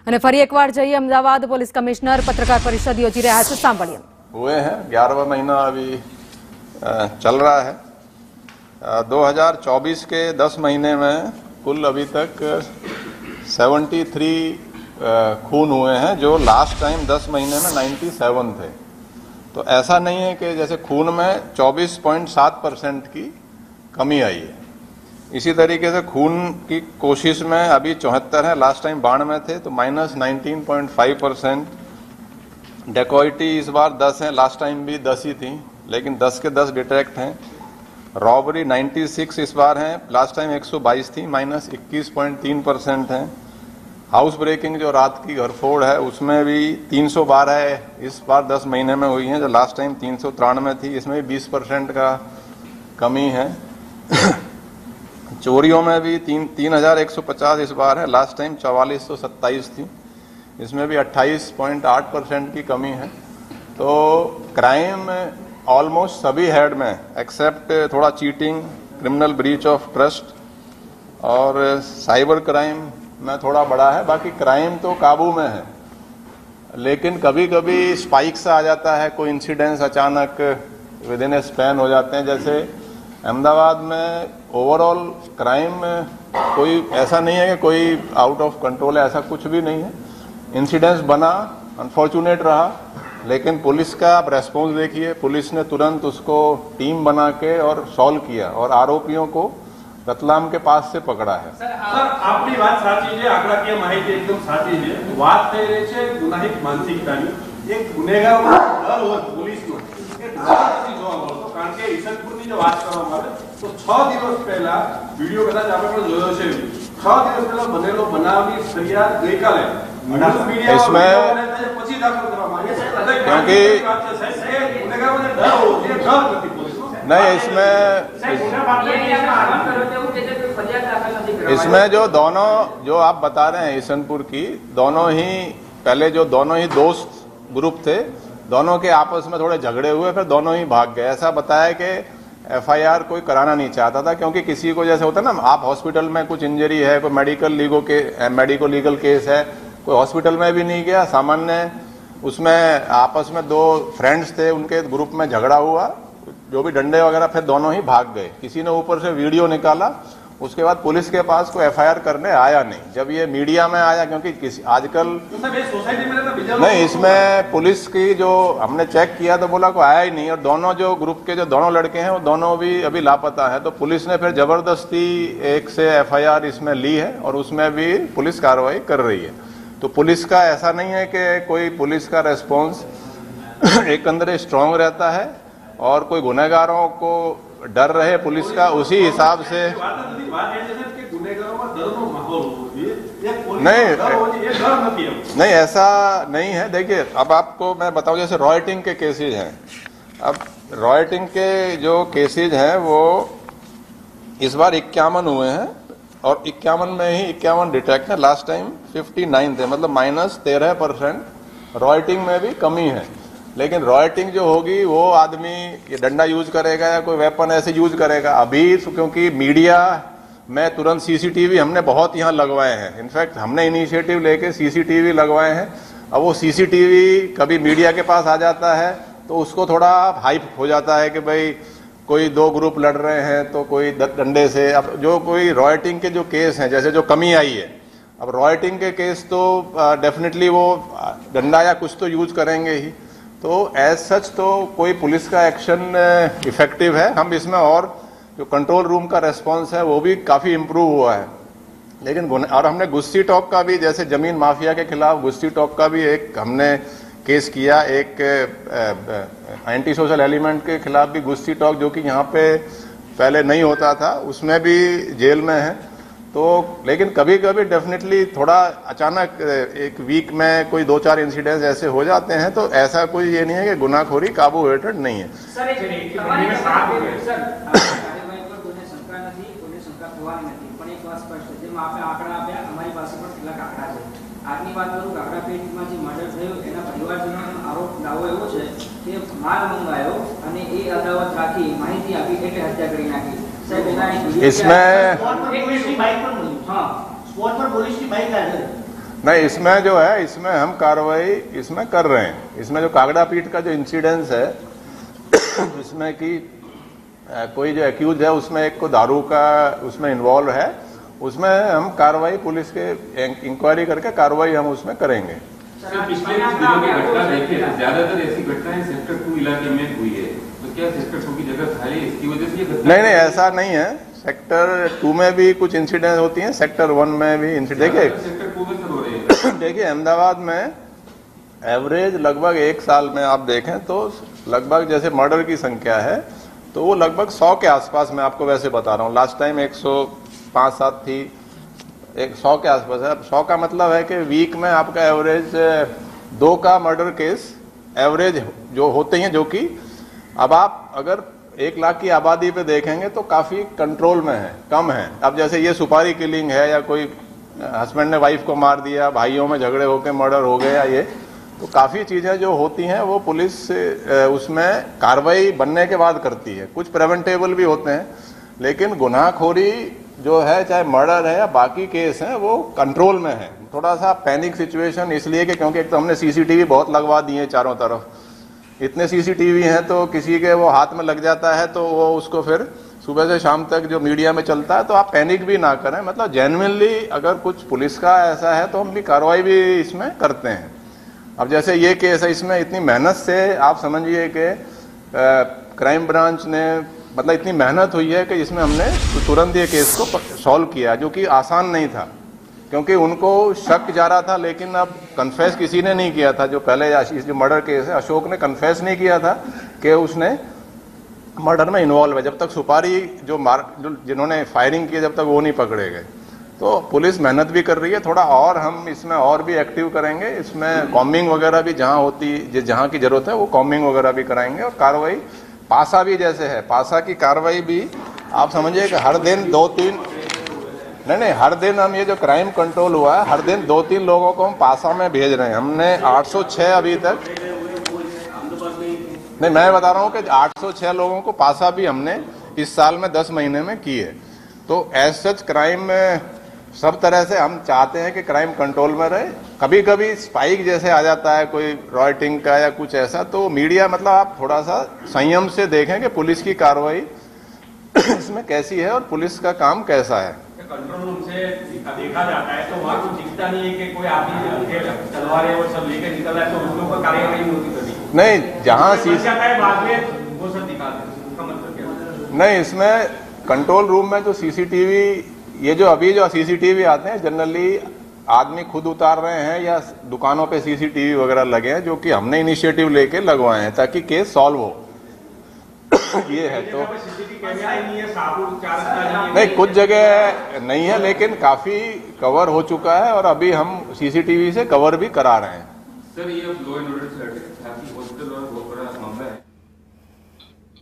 અને ફરી એકવાર જઈએ અમદાવાદ પોલીસ કમિશનર પત્રકાર પરિષદ યોજી રહ્યા છે, સાંભળીએ। हुए हैं 11वां महीना अभी चल रहा है। 2024 के 10 महीने में कुल अभी तक 73 खून हुए हैं, जो लास्ट टाइम 10 महीने में 97 थे। तो ऐसा नहीं है कि जैसे खून में 24.7% की कमी आई है। इसी तरीके से खून की कोशिश में अभी 74 है, लास्ट टाइम 92 में थे तो -19.5%। डेकॉइटी इस बार 10 है, लास्ट टाइम भी 10 ही थी, लेकिन 10 के 10 डिटेक्ट हैं। रॉबरी 96 इस बार है, लास्ट टाइम 122 थी, -21.3% है। हाउस ब्रेकिंग जो रात की घरफोड़ है उसमें भी 312 है, इस बार 10 महीने में हुई है, जो लास्ट टाइम 393 थी, इसमें भी 20% का कमी है। चोरियों में भी 3150 इस बार है, लास्ट टाइम 4427 थी, इसमें भी 28.8% की कमी है। तो क्राइम ऑलमोस्ट सभी हेड में एक्सेप्ट थोड़ा cheating, criminal breach of trust और साइबर क्राइम में थोड़ा बड़ा है, बाकी क्राइम तो काबू में है। लेकिन कभी कभी स्पाइक्स आ जाता है, कोई इंसिडेंट्स अचानक विद इन ए स्पैन हो जाते हैं। जैसे अहमदाबाद में ओवरऑल क्राइम कोई ऐसा नहीं है कि कोई आउट ऑफ कंट्रोल है, ऐसा कुछ भी नहीं है। इंसिडेंट्स बना, अनफॉर्चुनेट रहा, लेकिन पुलिस का आप रेस्पॉन्स देखिए, पुलिस ने तुरंत उसको टीम बना के और सॉल्व किया और आरोपियों को रतलाम के पास से पकड़ा है। सर आपकी बात साची है, आंकड़ाकीय माहिती एकदम साची है। बात થઈ રહી છે ગુનાહિત માનસિકતાની। એક ગુનેગારનો ડર હોય પોલીસનો, એ ડર નથી જોવા મળતો, કારણ કે ઈસનપુરની જો વાત કરવામાં આવે તો 6 દિવસ પહેલા વિડિયો કદાચ આપણે પણ જોયો છે, 6 દિવસ પહેલા બનેલો બનાવની ફરિયાદ ગઈકાલે इसमें પછી દાખલ કરવામાં આવી છે, क्योंकि ગુનેગારોને ડર હોવો જોઈએ, ડર નથી પોલીસનો। नहीं, इसमें जो दोनों जो आप बता रहे हैं ईसनपुर की, दोनों ही पहले जो दोनों ही दोस्त ग्रुप थे, दोनों के आपस में थोड़े झगड़े हुए, फिर दोनों ही भाग गए। ऐसा बताया कि एफआईआर कोई कराना नहीं चाहता था, क्योंकि किसी को जैसे होता है ना, आप हॉस्पिटल में कुछ इंजरी है, कोई मेडिको लीगल केस है, कोई हॉस्पिटल में भी नहीं गया, सामान्य उसमें आपस में दो फ्रेंड्स थे, उनके ग्रुप में झगड़ा हुआ, जो भी डंडे वगैरह, फिर दोनों ही भाग गए। किसी ने ऊपर से वीडियो निकाला, उसके बाद पुलिस के पास कोई एफआईआर करने आया नहीं। जब ये मीडिया में आया, क्योंकि आजकल नहीं, इसमें पुलिस की जो हमने चेक किया तो बोला कोई आया ही नहीं, और दोनों जो ग्रुप के जो दोनों लड़के हैं वो दोनों भी अभी लापता है। तो पुलिस ने फिर जबरदस्ती एक से एफआईआर इसमें ली है और उसमें भी पुलिस कार्रवाई कर रही है। तो पुलिस का ऐसा नहीं है कि कोई पुलिस का रेस्पॉन्स एक अंदर स्ट्रांग रहता है और कोई गुनहगारों को डर रहे पुलिस का, उसी हिसाब से नहीं, ऐसा नहीं है। देखिए, अब आपको मैं बताऊं, जैसे रॉयटिंग के केसेज हैं, अब रॉयटिंग के जो केसेज हैं वो इस बार 51 हुए हैं, और 51 में ही 51 डिटेक्ट है, लास्ट टाइम 59 थे, मतलब -13% रॉयटिंग में भी कमी है। लेकिन रॉयटिंग जो होगी वो आदमी ये डंडा यूज करेगा या कोई वेपन ऐसे यूज करेगा। अभी क्योंकि मीडिया में तुरंत सीसीटीवी हमने बहुत यहाँ लगवाए हैं, इनफैक्ट हमने इनिशिएटिव लेके सीसीटीवी लगवाए हैं। अब वो सीसीटीवी कभी मीडिया के पास आ जाता है तो उसको थोड़ा हाइप हो जाता है कि भाई कोई दो ग्रुप लड़ रहे हैं तो कोई डंडे से। अब जो कोई रॉयटिंग के जो केस हैं, जैसे जो कमी आई है, अब रॉयटिंग के केस तो डेफिनेटली वो डंडा या कुछ तो यूज करेंगे ही। तो एज सच तो कोई पुलिस का एक्शन इफेक्टिव है। हम इसमें और जो कंट्रोल रूम का रेस्पॉन्स है वो भी काफ़ी इम्प्रूव हुआ है। लेकिन और हमने गुस्सी टॉक का भी, जैसे जमीन माफिया के खिलाफ गुस्सी टॉक का भी एक हमने केस किया, एक एंटी सोशल एलिमेंट के खिलाफ भी गुस्सी टॉक, जो कि यहाँ पे पहले नहीं होता था, उसमें भी जेल में है। तो लेकिन कभी कभी डेफिनेटली थोड़ा अचानक एक वीक में कोई 2-4 इंसिडेंट्स ऐसे हो जाते हैं, तो ऐसा कोई ये नहीं है कि गुनाखोरी काबू हेठળ नहीं है। આજની વાત કરું, કાકરાપેટમાં જે મર્ડર થયું એના પરિવારજનોનો આરોપ દાવો એવો છે કે માલ મંગાયો અને એ અદાવત રાખી માહિતી આપી એટલે હત્યા કરી નાખી। સાહેબ એના इसमें સ્પોટ પર પુલિસની બાઇક પણ મળી। હા, સ્પોટ પર પુલિસની બાઇક આવી। नहीं, इसमें जो है, इसमें हम कार्रवाई इसमें कर रहे हैं। इसमें जो कागड़ा पीट का जो इंसिडेंस है जिसमें कि कोई जो एक्यूज है उसमें एक को दारू का उसमें इन्वॉल्व है, उसमें हम कार्रवाई पुलिस के इंक्वायरी करके कार्रवाई हम उसमें करेंगे। सर, पिछले कुछ दिनों की घटना देखिए, ज्यादातर ऐसी घटनाएं सेक्टर 2 इलाके में हुई है, तो क्या सेक्टर 2 की जगह खाली इसकी वजह से ये घटना? नहीं, ऐसा नहीं है। सेक्टर 2 में भी कुछ इंसिडेंट होती हैं, सेक्टर 1 में भी इंसिडेंट। देखिए सेक्टर 2 में सर हो रहे हैं। देखिए, अहमदाबाद में एवरेज लगभग एक साल में आप देखें तो लगभग जैसे मर्डर की संख्या है तो वो लगभग 100 के आसपास, मैं आपको वैसे बता रहा हूँ। लास्ट टाइम 105-7 थी, 100 के आसपास है। 100 का मतलब है कि वीक में आपका एवरेज 2 का मर्डर केस एवरेज जो होते हैं, जो कि अब आप अगर 1 लाख की आबादी पे देखेंगे तो काफी कंट्रोल में है, कम है। अब जैसे ये सुपारी किलिंग है या कोई हस्बैंड ने वाइफ को मार दिया, भाइयों में झगड़े होकर मर्डर हो गया, ये तो काफी चीजें जो होती हैं वो पुलिस उसमें कार्रवाई बनने के बाद करती है। कुछ प्रिवेंटेबल भी होते हैं, लेकिन गुनाहखोरी जो है, चाहे मर्डर है या बाकी केस हैं, वो कंट्रोल में है। थोड़ा सा पैनिक सिचुएशन इसलिए कि क्योंकि एक तो हमने सीसीटीवी बहुत लगवा दिए चारों तरफ, इतने सीसीटीवी हैं तो किसी के वो हाथ में लग जाता है तो वो उसको फिर सुबह से शाम तक जो मीडिया में चलता है, तो आप पैनिक भी ना करें। मतलब जेन्युइनली अगर कुछ पुलिस का ऐसा है तो हम भी कार्रवाई भी इसमें करते हैं। अब जैसे ये केस है, इसमें इतनी मेहनत से आप समझिए कि क्राइम ब्रांच ने मतलब इतनी मेहनत हुई है कि इसमें हमने तुरंत ये केस को सॉल्व किया, जो कि आसान नहीं था क्योंकि उनको शक जा रहा था, लेकिन अब कन्फेस किसी ने नहीं किया था। जो पहले जो मर्डर केस है, अशोक ने कन्फेस नहीं किया था कि उसने मर्डर में इन्वॉल्व है, जब तक सुपारी जो जिन्होंने फायरिंग की जब तक वो नहीं पकड़े गए। तो पुलिस मेहनत भी कर रही है थोड़ा, और हम इसमें और भी एक्टिव करेंगे। इसमें कॉम्बिंग वगैरह भी जहाँ की जरूरत है वो कॉम्बिंग वगैरह भी कराएंगे। और कार्रवाई पासा भी जैसे है, पासा की कार्रवाई भी आप समझिए कि हर दिन 2-3 नहीं, हर दिन हम ये जो क्राइम कंट्रोल हुआ है, हर दिन 2-3 लोगों को हम पासा में भेज रहे हैं। हमने 806 अभी तक, नहीं मैं बता रहा हूँ कि 806 लोगों को पासा भी हमने इस साल में 10 महीने में किए। तो एज सच क्राइम में सब तरह से हम चाहते हैं कि क्राइम कंट्रोल में रहे। कभी कभी स्पाइक जैसे आ जाता है कोई रॉयटिंग का या कुछ ऐसा, तो मीडिया मतलब आप थोड़ा सा संयम से देखें कि पुलिस की कार्रवाई इसमें कैसी है और पुलिस का काम कैसा है। कंट्रोल रूम से देखा जाता है तो वहाँ कुछ दिखता नहीं है कि कोई आदमी तलवारें और सब लेके निकल रहा है, तो उसके ऊपर कार्रवाई नहीं होती कभी। नहीं, जहाँ बाद में वो सब दिखाते हैं, उसका मतलब क्या? नहीं, इसमें कंट्रोल रूम में जो सीसीटीवी, ये जो अभी जो सीसीटीवी आते हैं जनरली आदमी खुद उतार रहे हैं या दुकानों पे सीसीटीवी वगैरह लगे हैं, जो कि हमने इनिशिएटिव लेके लगवाए हैं ताकि केस सॉल्व हो। ये है तो नहीं, कुछ जगह नहीं है लेकिन काफी कवर हो चुका है और अभी हम सीसीटीवी से कवर भी करा रहे हैं। सर, ये लो एंड ऑर्डर से हॉस्पिटल और बहुत बड़ा मामला है।